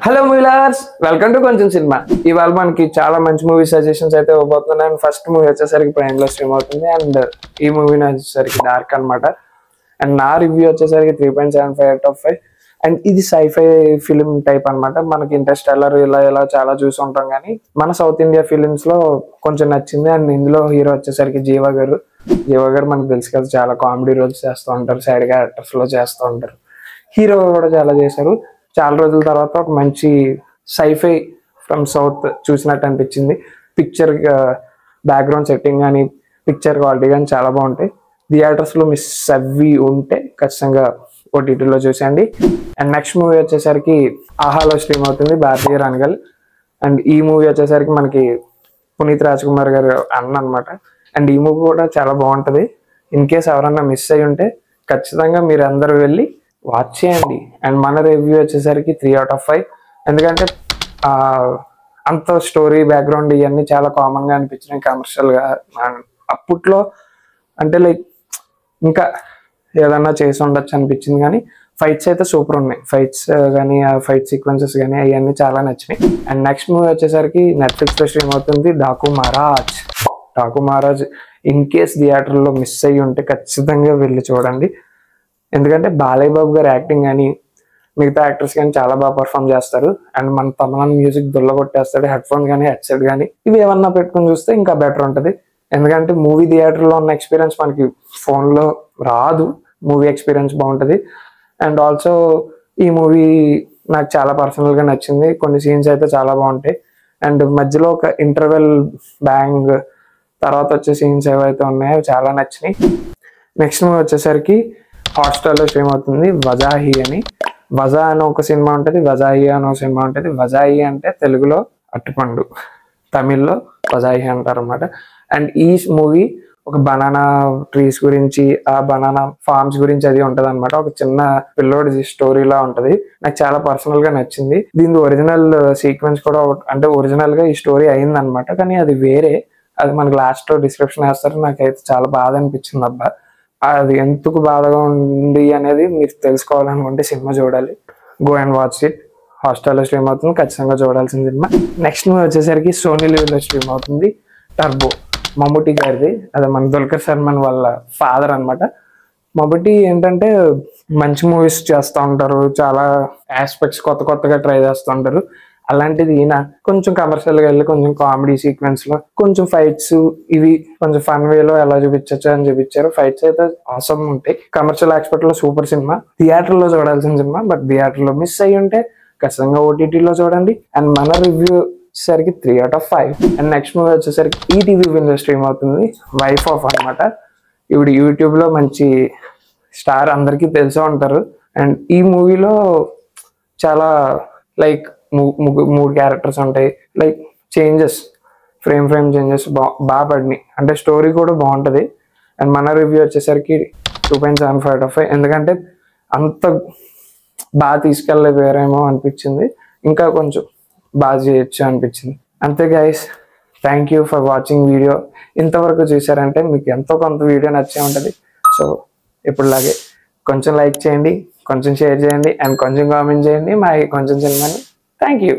Hello మూవీలర్స్, welcome to కొంచెం cinema. ఇవాళ మనకి చాలా మంచి మూవీ సజెషన్స్ అయితే ఇవ్వబోతున్నాయి. అండ్ ఫస్ట్ మూవీ వచ్చేసరికి ప్రైమ్ లో స్ట్రీమ్ అవుతుంది. అండ్ ఈ మూవీ వచ్చేసరికి డార్క్ అనమాట. అండ్ నా రివ్యూ వచ్చేసరికి 3.75/5. అండ్ ఇది సైఫై ఫిలిం టైప్ అనమాట. మనకి ఇంటర్స్టెల్లర్ ఇలా చాలా చూసి ఉంటాం, కానీ మన సౌత్ ఇండియా ఫిలిమ్స్ లో కొంచెం నచ్చింది. అండ్ ఇందులో హీరో వచ్చేసరికి జీవా గారు మనకు తెలుసు కదా, చాలా కామెడీ రోల్స్ చేస్తూ ఉంటారు, సైడ్ క్యారెక్టర్స్ లో చేస్తూ ఉంటారు. హీరో కూడా చాలా చేశారు. చాలా రోజుల తర్వాత ఒక మంచి సైఫై ఫ్రమ్ సౌత్ చూసినట్టు అనిపించింది. పిక్చర్ బ్యాక్గ్రౌండ్ సెట్టింగ్ కానీ పిక్చర్ క్వాలిటీ కానీ చాలా బాగుంటాయి. థియేటర్స్లో మిస్ అవ్వి ఉంటే ఖచ్చితంగా ఓటీటీలో చూసేయండి. అండ్ నెక్స్ట్ మూవీ వచ్చేసరికి ఆహాలో స్ట్రీమ్ అవుతుంది, భారతీయ రణగల్. అండ్ ఈ మూవీ వచ్చేసరికి మనకి పునీత్ రాజ్ కుమార్ గారు అన్న అనమాట. అండ్ ఈ మూవీ కూడా చాలా బాగుంటుంది. ఇన్ కేస్ ఎవరన్నా మిస్ అయ్యి ఉంటే ఖచ్చితంగా మీరు అందరూ వెళ్ళి వాచ్ చేయండి. అండ్ మన రివ్యూ వచ్చేసరికి 3/5. ఎందుకంటే అంత స్టోరీ బ్యాక్గ్రౌండ్ ఇవన్నీ చాలా కామన్గా అనిపించినాయి కమర్షియల్గా. అప్పట్లో అంటే లైక్ ఇంకా ఏదన్నా చేసి ఉండొచ్చు అనిపించింది, కానీ ఫైట్స్ అయితే సూపర్ ఉన్నాయి. ఫైట్స్ కానీ ఆ ఫైట్ సీక్వెన్సెస్ కానీ అవన్నీ చాలా నచ్చినాయి. అండ్ నెక్స్ట్ మూవీ వచ్చేసరికి నెట్ఫ్లిక్స్లో స్ట్రీమ్ అవుతుంది, డాకు మహారాజ్. ఇన్ కేస్ థియేటర్లో మిస్ అయ్యి ఉంటే ఖచ్చితంగా వెళ్ళి చూడండి. ఎందుకంటే బాలయ్య బాబు గారు యాక్టింగ్ కానీ మిగతా యాక్టర్స్ కానీ చాలా బాగా పర్ఫామ్ చేస్తారు. అండ్ మన తమన్ మ్యూజిక్ కొట్టేస్తాడు. హెడ్ ఫోన్ కానీ హెడ్సెట్ కానీ ఇవి ఏమన్నా పెట్టుకుని చూస్తే ఇంకా బెటర్ ఉంటుంది. ఎందుకంటే మూవీ థియేటర్లో ఉన్న ఎక్స్పీరియన్స్ మనకి ఫోన్లో రాదు. మూవీ ఎక్స్పీరియన్స్ బాగుంటుంది. అండ్ ఆల్సో ఈ మూవీ నాకు చాలా పర్సనల్గా నచ్చింది. కొన్ని సీన్స్ అయితే చాలా బాగుంటాయి. అండ్ మధ్యలో ఒక ఇంటర్వెల్ బ్యాంగ్ తర్వాత వచ్చే సీన్స్ ఏవైతే ఉన్నాయో చాలా నచ్చినాయి. నెక్స్ట్ మూవీ వచ్చేసరికి హాట్స్టార్లో స్ట్రీమ్ అవుతుంది, వజాహి అని. వజా అని ఒక సినిమా ఉంటుంది, వజాహి అని ఒక సినిమా ఉంటుంది. వజాహి అంటే తెలుగులో అట్టుపండు, తమిళ్లో వజాహి అంటారు అనమాట. అండ్ ఈ మూవీ ఒక బనానా ట్రీస్ గురించి, ఆ బనానా ఫార్మ్స్ గురించి అది ఉంటుంది అనమాట. ఒక చిన్న పిల్లోడి స్టోరీలా ఉంటుంది. నాకు చాలా పర్సనల్ గా నచ్చింది. దీని ఒరిజినల్ సీక్వెన్స్ కూడా అంటే ఒరిజినల్ గా ఈ స్టోరీ అయింది అనమాట, కానీ అది వేరే. అది మనకి లాస్ట్ డిస్క్రిప్షన్ వేస్తారు. నాకైతే చాలా బాధ అనిపించింది. అబ్బా, అది ఎందుకు బాధగా ఉంది అనేది మీరు తెలుసుకోవాలనుకుంటే సినిమా చూడాలి. Go and watch it. హాట్స్టార్లో స్ట్రీమ్ అవుతుంది, ఖచ్చితంగా చూడాల్సిన సినిమా. నెక్స్ట్ మూవీ వచ్చేసరికి సోనీ లివ్లో స్ట్రీమ్ అవుతుంది, టర్బో. మమ్ముట్టి గారిది. అదే మన దుల్కర్ సల్మాన్ వాళ్ళ ఫాదర్ అనమాట. మమ్ముట్టి ఏంటంటే మంచి మూవీస్ చేస్తూ ఉంటారు, చాలా ఆస్పెక్ట్స్ కొత్తగా ట్రై చేస్తూ ఉంటారు. అలాంటిది ఈయన కొంచెం కమర్షియల్గా వెళ్ళి కొంచెం కామెడీ సీక్వెన్స్ లో కొంచెం ఫైట్స్ ఇవి కొంచెం ఫన్ వేలో ఎలా చూపించచ్చు అని చూపించారు. ఫైట్స్ అయితే అవసరం ఉంటాయి. కమర్షియల్ ఆస్పెక్ట్ లో సూపర్ సినిమా, థియేటర్ లో చూడాల్సిన సినిమా. బట్ థియేటర్ లో మిస్ అయ్యి ఉంటే ఖచ్చితంగా ఓటీటీలో చూడండి. అండ్ మన రివ్యూ వచ్చేసరికి 3/5. అండ్ నెక్స్ట్ మూవీ వచ్చేసరికి ఈటీవీ విన్ స్ట్రీమ్ అవుతుంది, వైఫ్ ఆఫ్ అనమాట. ఇప్పుడు యూట్యూబ్ లో మంచి స్టార్, అందరికీ తెలిసే ఉంటారు. అండ్ ఈ మూవీలో చాలా లైక్ 3 క్యారెక్టర్స్ ఉంటాయి. లైక్ చేంజెస్, ఫ్రేమ్ చేంజెస్ బాగా పడినాయి. అంటే స్టోరీ కూడా బాగుంటుంది. అండ్ మన రివ్యూ వచ్చేసరికి 2.75/5. ఎందుకంటే అంత బాగా తీసుకెళ్ళలేరేమో అనిపించింది, ఇంకా కొంచెం బాగా చేయొచ్చు అనిపించింది. అంతే guys, thank you for watching video. ఇంతవరకు చూసారంటే మీకు ఎంతో కొంత వీడియో నచ్చే ఉంటుంది. సో ఇప్పుడులాగే కొంచెం లైక్ చేయండి, కొంచెం షేర్ చేయండి, అండ్ కొంచెం కామెంట్ చేయండి మా కొంచెం సినిమాని. Thank you.